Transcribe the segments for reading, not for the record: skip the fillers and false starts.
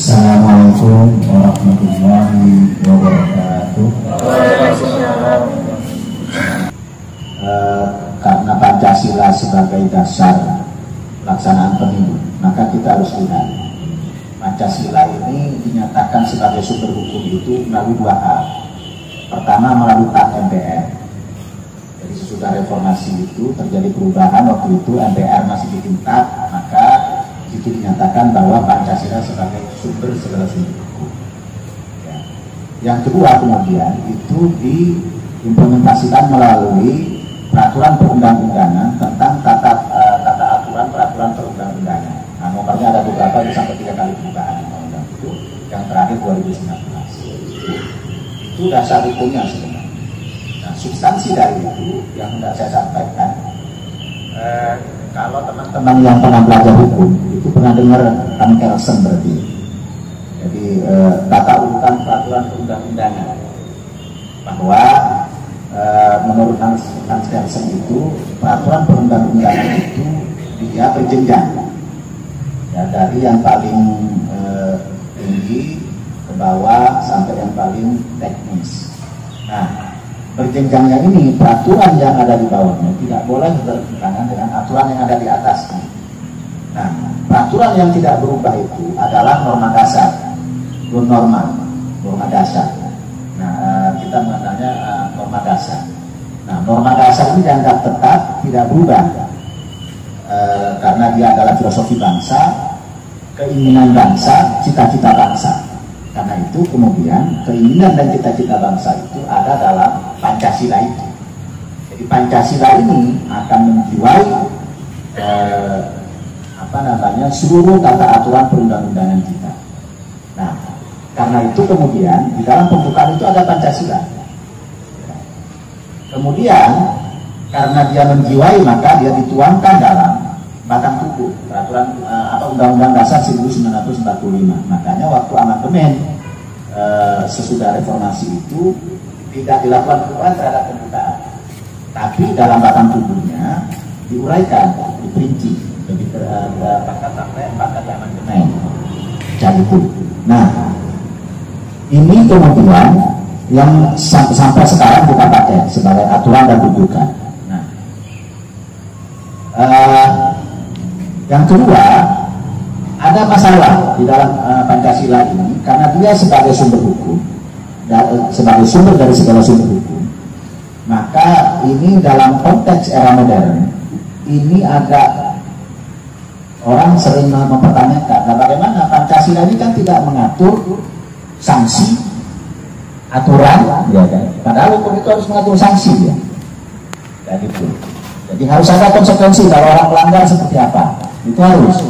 Assalamualaikum warahmatullahi wabarakatuh. Karena Pancasila sebagai dasar pelaksanaan pemilu, maka kita harus lihat Pancasila ini dinyatakan sebagai sumber hukum itu melalui dua hal. Pertama, melalui TAP MPR. Jadi sesudah reformasi itu terjadi perubahan, waktu itu MPR masih bikin TAP, maka itu dinyatakan bahwa Pancasila sebagai sumber segala sumber hukum. Ya. Yang kedua, kemudian itu diimplementasikan melalui peraturan perundang-undangan tentang tata aturan peraturan perundang-undangan. Nah, nomornya ada beberapa, sampai 3 kali perubahan undang-undang itu. Yang terakhir 2019. Itu dasar hukumnya sebenarnya. Nah, substansi dari itu yang hendak saya sampaikan. Kalau teman-teman yang pernah belajar hukum itu pernah dengar Kelsen berarti. Jadi tata urutan peraturan perundang-undangan, bahwa menurut Hans Kelsen itu peraturan perundang-undangan itu dia berjenjang, ya, dari yang paling tinggi ke bawah sampai yang paling teknis. Nah, berjenjangnya ini peraturan yang ada di bawahnya tidak boleh bertentangan dengan aturan yang ada di atasnya. Nah, peraturan yang tidak berubah itu adalah norma dasar, norma dasar. Nah, kita mengenalnya norma dasar. Nah, norma dasar ini dianggap tetap, tidak berubah, karena dia adalah filosofi bangsa, keinginan bangsa, cita-cita bangsa. Karena itu kemudian keinginan dan cita-cita bangsa itu ada dalam Pancasila itu. Jadi Pancasila ini akan menjiwai seluruh tata aturan perundang-undangan kita. Nah, karena itu kemudian di dalam pembukaan itu ada Pancasila. Kemudian karena dia menjiwai, maka dia dituangkan dalam batang tubuh peraturan Undang-Undang Dasar 1945. Makanya waktu amandemen sesudah reformasi itu tidak dilakukan perubahan terhadap pembukaan, tapi dalam batang tubuhnya diuraikan, diperinci, jadi pangkat sampai pangkat amandemen. Jadi itu. Nah, ini kemudian yang sampai sekarang kita pakai sebagai aturan dan rujukan. Nah, yang kedua, ada masalah di dalam Pancasila ini karena dia sebagai sumber hukum, sebagai sumber dari segala sumber hukum. Maka ini dalam konteks era modern ini agak orang sering mempertanyakan, nah bagaimana Pancasila ini kan tidak mengatur sanksi, aturan, ya kan? Padahal hukum itu harus mengatur sanksi, ya. Dan itu. Jadi harus ada konsekuensi kalau orang melanggar seperti apa. Itu harus.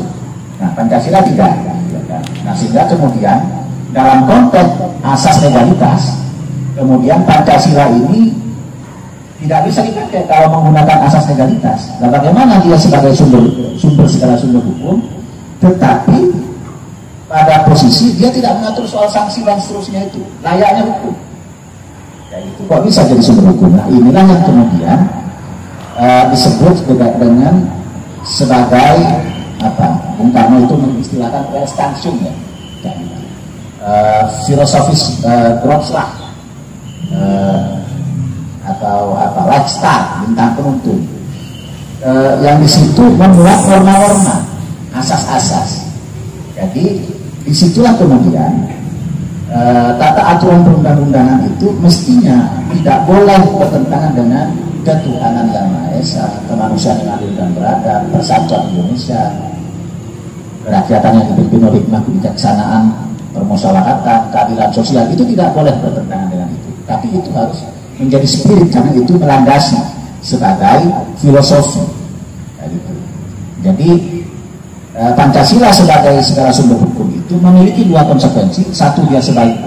Nah, Pancasila tidak, ya kan? Nah, sehingga kemudian dalam konteks asas legalitas, kemudian Pancasila ini tidak bisa dipakai kalau menggunakan asas legalitas. Nah, bagaimana dia sebagai sumber segala sumber hukum, tetapi pada posisi dia tidak mengatur soal sanksi dan seterusnya itu, layaknya hukum. Ya, itu kok bisa jadi sumber hukum. Nah, inilah yang kemudian disebut dengan sebagai apa? Bung Karno itu mengistilahkan restansium, ya. Filosofis Grundslag atau apa? Lifestyle, bintang penuntun. Yang di situ membuat norma-norma, asas-asas. Jadi disitulah kemudian tata aturan perundang-undangan itu mestinya tidak boleh bertentangan dengan ketuhanan yang Maha Esa, kemanusiaan yang adil dan beradab, persatuan Indonesia, kerakyatan yang dipimpin oleh hikmah kebijaksanaan, permusyawaratan, keadilan sosial. Itu tidak boleh bertentangan dengan itu. Tapi itu harus menjadi spirit karena itu melandasi sebagai filosofi. Jadi Pancasila sebagai segala sumber hukum itu memiliki dua konsekuensi. Satu, dia sebagai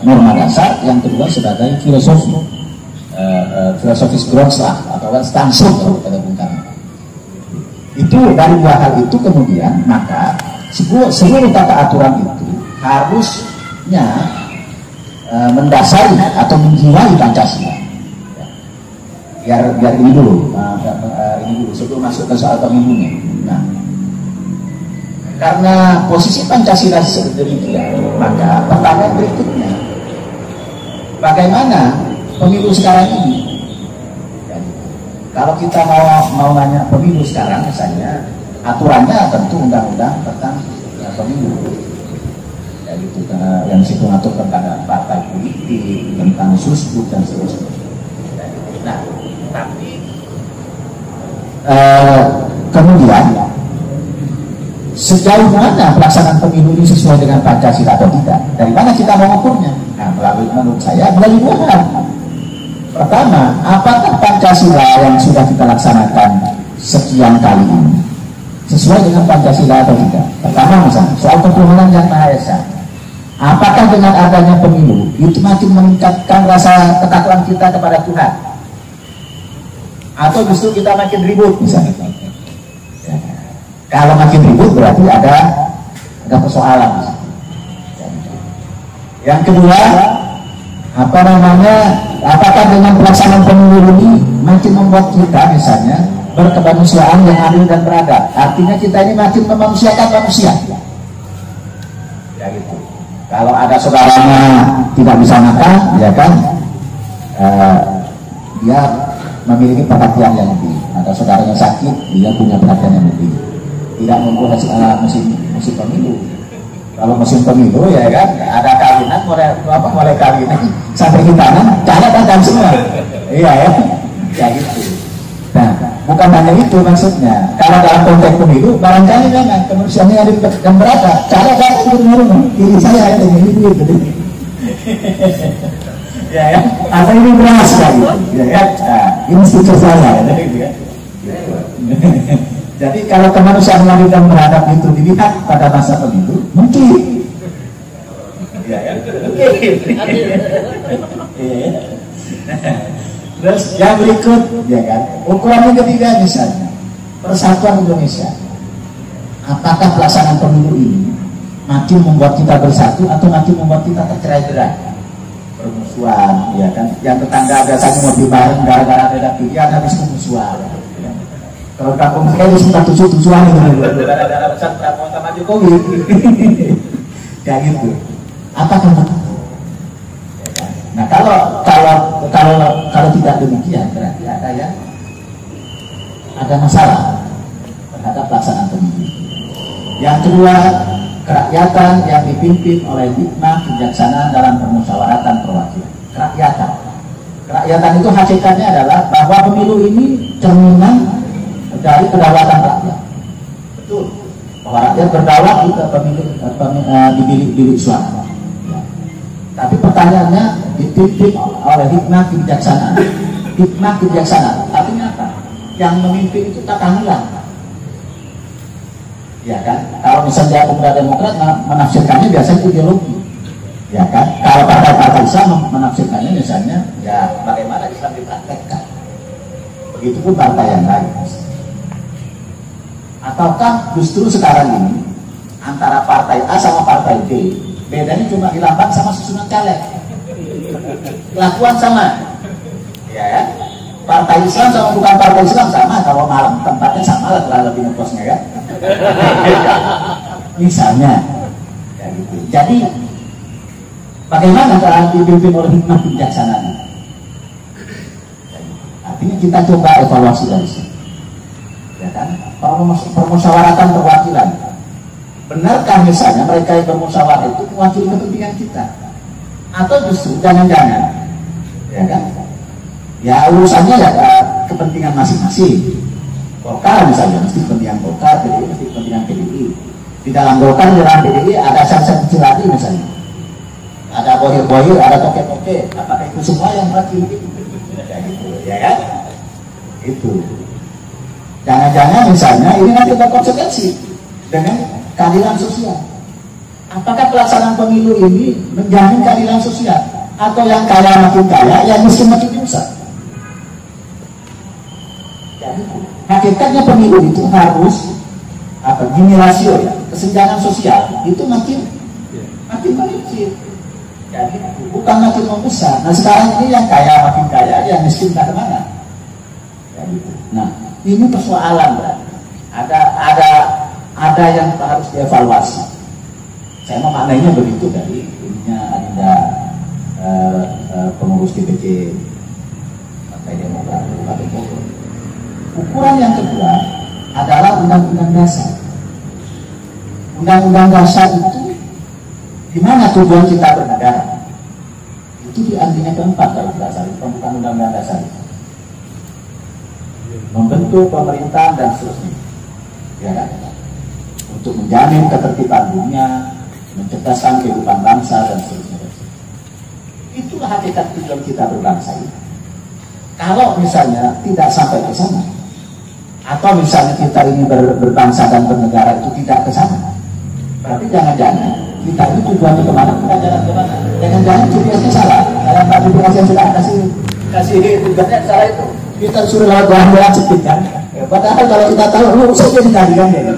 norma dasar, yang kedua sebagai filosofi, filosofis Grundslag atau stansium kalau kata Bung Karno. Itu dari dua hal itu kemudian maka seluruh tata aturan itu harusnya mendasari atau menjiwai Pancasila. Biar ini dulu, ini dulu sebelum masuk ke soal pemilunya. Nah, Karena posisi Pancasila sedemikian, maka pertanyaan berikutnya, bagaimana pemilu sekarang ini? Kalau kita mau nanya pemilu sekarang, misalnya aturannya tentu undang-undang tentang pemilu, ya gitu, yang situ ngatur tentang partai politik, tentang susbuk dan seterusnya. Nah, tapi kemudian sejauh mana pelaksanaan pemilu ini sesuai dengan Pancasila atau tidak? Dari mana kita mengukurnya? Nah, menurut saya melalui dua hal. Pertama, apakah Pancasila yang sudah kita laksanakan sekian kali ini sesuai dengan Pancasila atau tidak? Pertama, misalnya soal ketuhanan yang Maha Esa. Apakah dengan adanya pemilu itu makin meningkatkan rasa ketakwaan kita kepada Tuhan? Atau justru kita makin ribut misalnya? Kalau makin ribut berarti ada persoalan. Yang kedua, apakah dengan pelaksanaan pemilu ini makin membuat kita misalnya berkemanusiaan yang adil dan beradab? Artinya kita ini makin memanusiakan manusia. Ya gitu. Kalau ada saudaranya tidak bisa makan, ya kan, dia memiliki perhatian yang lebih. Ada saudaranya sakit, dia punya perhatian yang lebih. Tidak nunggu musim pemilu. Kalau musim pemilu ya kan ada kawinan, mulai kawinan sampai hitanan catat semua. Iya ya, ya gitu. Nah, bukan hanya itu maksudnya. Kalau dalam konteks pemilu barangkali jangan kemanusiaannya ada yang berapa. Cara itu ini saya ini gitu. Ya ya. Atau ini beras kali. Ya ya. Nah, ini stiker saya. Ya. Jadi kalau kemanusiaan yang dan beradab itu dilihat pada masa pemilu, mungkin. Ya, ya. Terus yang berikut, ya kan, ukuran yang ketiga misalnya, persatuan Indonesia. Apakah pelaksanaan pemilu ini makin membuat kita bersatu atau makin membuat kita tercerai-berai? Permusuhan, ya kan, yang tetangga biasanya mau bareng gara-gara beda pilihan habis permusuhan. Kalau kampung saya di sekitar tujuan itu darah besar Prabowo sama Jokowi, kayak gitu. Apakah betul? Nah kalau tidak demikian berarti ada masalah terhadap pelaksanaan pemilu. Yang kedua, kerakyatan yang dipimpin oleh hikmah kebijaksanaan dalam permusyawaratan perwakilan. Kerakyatan itu hakikatnya adalah bahwa pemilu ini cerminan dari kedaulatan rakyat. Betul. Bahwa rakyat berdaulat di bilik suara. Ya. Tapi pertanyaannya dipimpin oleh hikmah kebijaksanaan. Hikmah kebijaksanaan artinya apa? Yang memimpin itu tata nilang. Ya kan? Kalau misalnya pemuda Demokrat menafsirkannya biasanya ideologi. Ya kan? Kalau partai-partai Islam menafsirkannya misalnya ya bagaimana Islam dipraktekkan. Begitupun partai yang lain. Ataukah justru sekarang ini antara partai A sama partai B bedanya cuma di lambang sama susunan caleg, kelakuan sama, ya kan? Partai Islam sama bukan partai Islam sama, kalau malam tempatnya sama lah lebih ngekosnya kan? Misalnya, ya gitu. Jadi bagaimana cara dipimpin oleh hikmah kebijaksanaan? Artinya kita coba evaluasi dari sini. Ya kan, permusyawaratan perwakilan. Benarkah misalnya mereka yang bermusyawarah itu mewakili kepentingan kita? Atau justru jangan-jangan, ya kan? Ya urusannya ya kepentingan masing-masing. Golkar misalnya mesti kepentingan Golkar, PDI mesti kepentingan PDI. Di dalam Golkar, di dalam PDI ada sanksi kecil lagi misalnya. Ada bohir-bohir, ada toke-toke. Apakah itu semua yang mewakili itu? Ya gitu, ya kan? Itu. Jangan-jangan misalnya ini nanti berkonsekuensi dengan keadilan sosial. Apakah pelaksanaan pemilu ini menjamin keadilan sosial? Atau yang kaya makin kaya, yang miskin makin susah? Jadi hakikatnya pemilu itu harus gini rasio ya, kesenjangan sosial itu makin mengecil. Jadi bukan makin membesar. Nah sekarang ini yang kaya makin kaya, yang miskin tak kemana? Jadi, nah ini persoalan berarti. ada yang harus dievaluasi. Saya memaknainya begitu dari ininya Adinda pengurus DPC Partai Demokrat Kabupaten Bogor. Ukuran yang kedua adalah Undang-Undang Dasar. Undang-Undang Dasar itu di mana tujuan kita bernegara? Itu di artinya keempat kalau dasar itu, bukan Undang-Undang Dasar itu. Membentuk pemerintahan dan seterusnya, ya kan? Untuk menjamin ketertiban dunia, mencerdaskan kehidupan bangsa dan seterusnya. Itulah hakikat tujuan kita berbangsa ini. Kalau misalnya tidak sampai ke sana, atau misalnya kita ini berbangsa dan bernegara itu tidak ke sana, berarti jangan-jangan kita ini tujuannya kemana? Kita jalan kemana? Jangan-jangan GPS-nya salah. Dalam GPS yang sudah kasih tujuannya salah itu. Kita suruh lewat jalan-jalan sedikit kan. Padahal kalau kita tahu, saja dicari kan ya.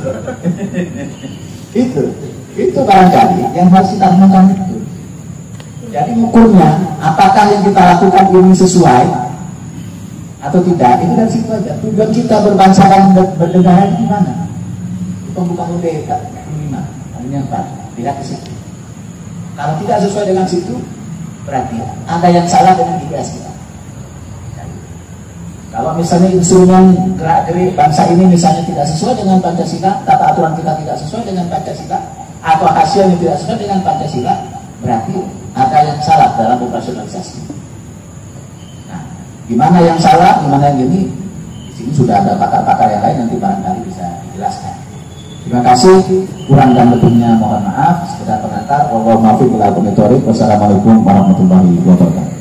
Itu barangkali yang harus kita renungkan itu. Jadi ukurnya, apakah yang kita lakukan ini sesuai atau tidak? Itu dari situ aja. Tujuan kita berbangsa dan bernegara ini gimana? Itu bukan UD 5, hanya 4, tidak ke situ. Kalau tidak sesuai dengan situ, berarti ada yang salah dengan GPS kita. Kalau misalnya instrumen gerak-gerik bangsa ini misalnya tidak sesuai dengan Pancasila, tata aturan kita tidak sesuai dengan Pancasila, atau hasilnya tidak sesuai dengan Pancasila, berarti ada yang salah dalam operasionalisasi. Nah, gimana yang salah, gimana yang ini? Di sini sudah ada pakar-pakar yang lain, nanti barangkali bisa dijelaskan. Terima kasih, kurang dan lebihnya mohon maaf. Sekedar pengantar, wassalamualaikum warahmatullahi wabarakatuh.